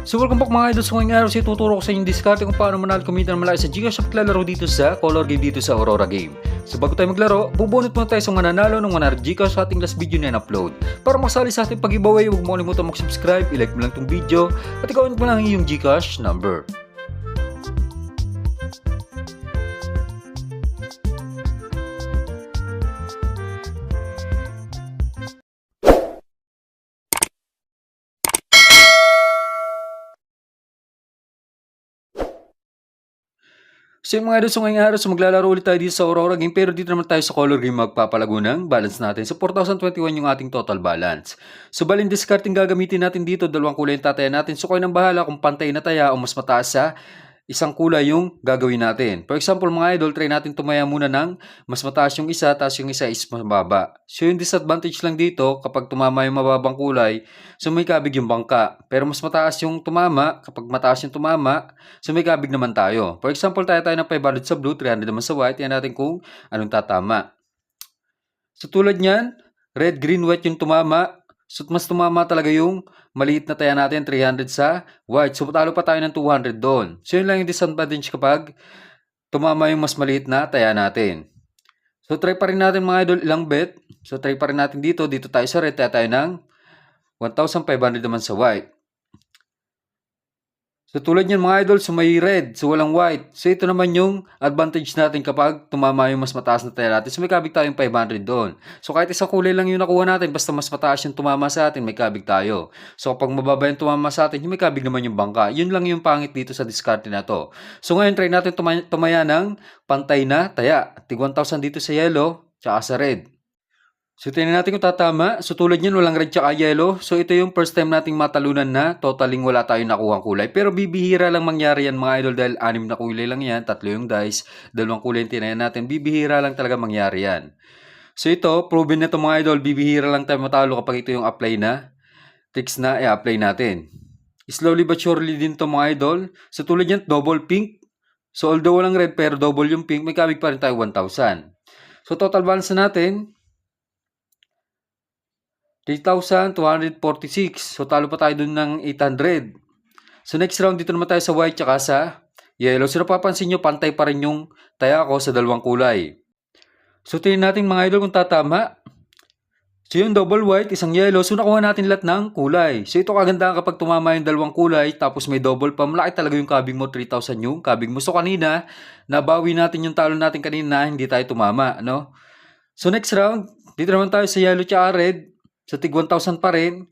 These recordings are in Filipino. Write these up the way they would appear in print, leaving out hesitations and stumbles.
So welcome back mga idol. So ngayong araw tuturo ko sa inyo diskarte kung paano manalo kumita ng malaki sa Gcash at lalaro dito sa color game dito sa Aurora Game. So bago tayo maglaro, bubunot muna tayo sa mananalo ng 100 Gcash sa ating last video na in-upload. Para makasali sa ating pag-giveaway, huwag mo kalimutan mag-subscribe, i-like mo lang itong video at i-comment mo lang yung Gcash number. So yung mga idol, so ngayong araw, so maglalaro ulit tayo dito sa Aurora Game, pero dito naman tayo sa color game magpapalago ng balance natin. So 4,021 yung ating total balance. So balin discarding gagamitin natin dito, dalawang kulay yung tataya natin. So kayo nang bahala kung pantay na taya o mas mataas sa isang kulay yung gagawin natin. For example mga idol, try natin tumaya muna ng mas mataas yung isa, tapos yung isa is mababa. So yung disadvantage lang dito, kapag tumama yung mababang kulay, so may kabig yung bangka. Pero mas mataas yung tumama, kapag mataas yung tumama, so may kabig naman tayo. For example, tayo ng 500 sa blue, 300 naman sa white, yan natin kung anong tatama. So tulad nyan, red, green, white yung tumama. So mas tumama talaga yung maliit na taya natin, 300 sa white. So talo pa tayo ng 200 doon. So yun lang yung disadvantage kapag tumama yung mas maliit na taya natin. So try pa rin natin mga idol ilang bet. So try pa rin natin dito tayo sa red, taya tayo ng 1,500 naman sa white. So tulad niyan mga idol, so may red, so walang white. So ito naman yung advantage natin kapag tumama yung mas mataas na taya natin. So may kabig tayong 500 doon. So kahit isang kulay lang yung nakuha natin, basta mas mataas yung tumama sa atin, may kabig tayo. So kapag mababa yung tumama sa atin, yung may kabig naman yung bangka. Yun lang yung pangit dito sa diskarte na to. So ngayon try natin tumaya ng pantay na taya. Tig 1,000 dito sa yellow, tsaka sa red. So, tingnan natin kung tatama. So, tulad yan, walang red tsaka yellow. So, ito yung first time nating matalunan na totaling wala tayong nakuhang kulay. Pero bibihira lang mangyari yan mga idol dahil 6 na kulay lang yan. 3 yung dice. 2 kulay yung tinayan natin. Bibihira lang talaga mangyari yan. So, ito, proven na ito mga idol. Bibihira lang tayo matalo kapag ito yung apply na. Tricks na i-apply natin. Slowly but surely din to mga idol. So, tulad yan, double pink. So, although walang red pero double yung pink, may kabig pa rin tayo 1,000. So, total balance na natin 3,246. So, talo pa tayo dun ng 800. So, next round, dito naman tayo sa white tsaka sa yellow. So, napapansin nyo, pantay pa rin yung taya ko sa dalawang kulay. So, tingnan natin mga idol kung tatama. So, yung double white, isang yellow. So, nakuha natin lahat ng kulay. So, ito kagandahan kapag tumama yung dalawang kulay, tapos may double pa. Malaki talaga yung kabig mo, 3,000 yung kabig mo. So, kanina, nabawi natin yung talo natin kanina, hindi tayo tumama, no? So, next round, dito naman tayo sa yellow tsaka red. So, tig 1,000 pa rin.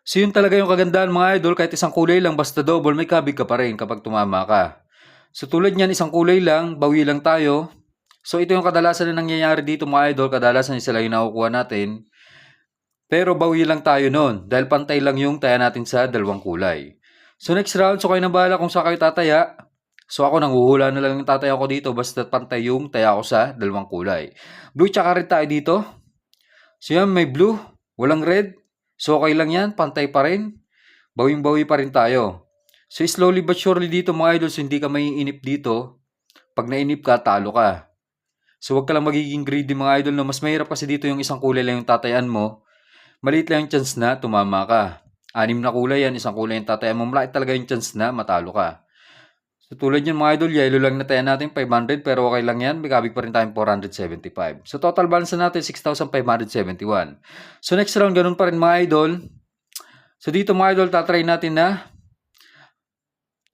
So, yun talaga yung kagandahan mga idol. Kahit isang kulay lang, basta double, may kabig ka pa rin kapag tumama ka. So, tulad niyan, isang kulay lang, bawi lang tayo. So, ito yung kadalasan na nangyayari dito mga idol. Kadalasan sila yung nakukuha natin. Pero bawi lang tayo nun. Dahil pantay lang yung taya natin sa dalawang kulay. So, next round, so kayo nang bahala kung saan kayo tataya. So, ako nanghuhula na lang yung tataya ko dito. Basta pantay yung taya ko sa dalawang kulay. Blue tsaka red tayo dito. So, yan, may blue. Walang red. So, okay lang yan. Pantay pa rin. Bawing-bawi pa rin tayo. So, slowly but surely dito mga idols, hindi ka maiinip dito. Pag nainip ka, talo ka. So, huwag ka lang magiging greedy mga idol. No? Mas mahirap kasi dito yung isang kulay lang yung tatayan mo. Maliit lang yung chance na tumama ka. 6 na kulay yan. Isang kulay yung tatayan mo. Malaki talaga yung chance na matalo ka. So, tulad yan mga idol, yellow lang na tayo natin, 500, pero okay lang yan. May kabig pa rin tayong 475. So, total balance na natin, 6,571. So, next round, ganun pa rin mga idol. So, dito mga idol, tatry natin na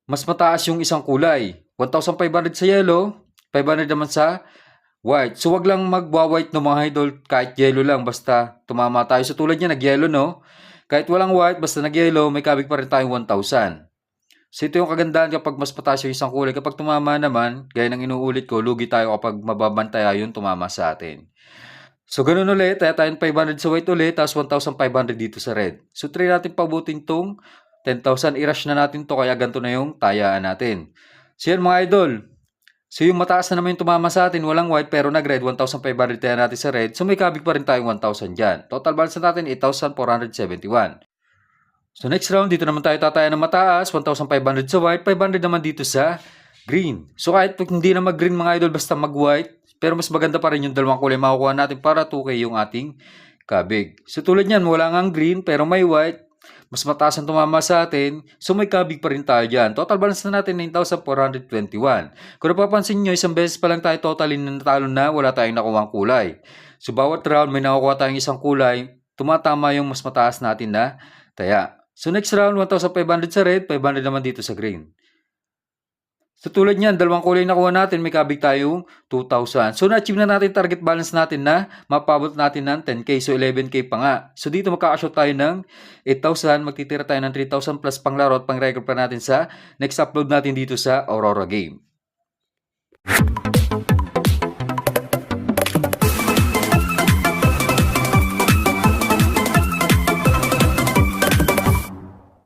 mas mataas yung isang kulay. 1,500 sa yellow, 500 naman sa white. So, wag lang magwa-white no mga idol, kahit yellow lang, basta tumama tayo. So, tulad yan, nag-yellow no. Kahit walang white, basta nag-yellow, may kabig pa rin tayong 1,000. So, ito yung kagandahan kapag mas mataas yung isang kulay. Kapag tumama naman, gaya ng inuulit ko, lugi tayo kapag mababantaya yung tumama sa atin. So, ganun ulit. Taya tayong 500 sa white ulit, tapos 1,500 dito sa red. So, try natin pabutin tong 10,000. I-rush na natin to kaya ganito na yung tayaan natin. So, yan mga idol. So, yung mataas na naman yung tumama sa atin, walang white pero nag-red, 1,500 taya natin sa red. So, may kabig pa rin tayong 1,000 dyan. Total balance natin, 8,471. So, next round, dito naman tayo tataya ng mataas, 1,500 sa white, 500 naman dito sa green. So, kahit hindi na mag-green mga idol, basta mag-white, pero mas maganda pa rin yung dalawang kulay makukuha natin para 2K yung ating kabig. So, tulad yan, wala nga green, pero may white, mas mataas ang tumama sa atin, so may kabig pa rin tayo dyan. Total balance na natin 9,421. Kung napapansin nyo, isang beses pa lang tayo totally natalo na wala tayong nakuha ang kulay. So bawat round may nakukuha tayong isang kulay, tumatama yung mas mataas natin na taya. So next round, 1,500 sa red, 500 naman dito sa green. So tulad niyan, dalawang kulay na kuha natin, may kabig tayong 2,000. So na-achieve na natin target balance natin na mapabot natin ng 10K. So 11K pa nga. So dito magkakashoot tayo ng 8,000. Magtitira tayo ng 3,000 plus panglaro at pang-record pa natin sa next upload natin dito sa Aurora Game.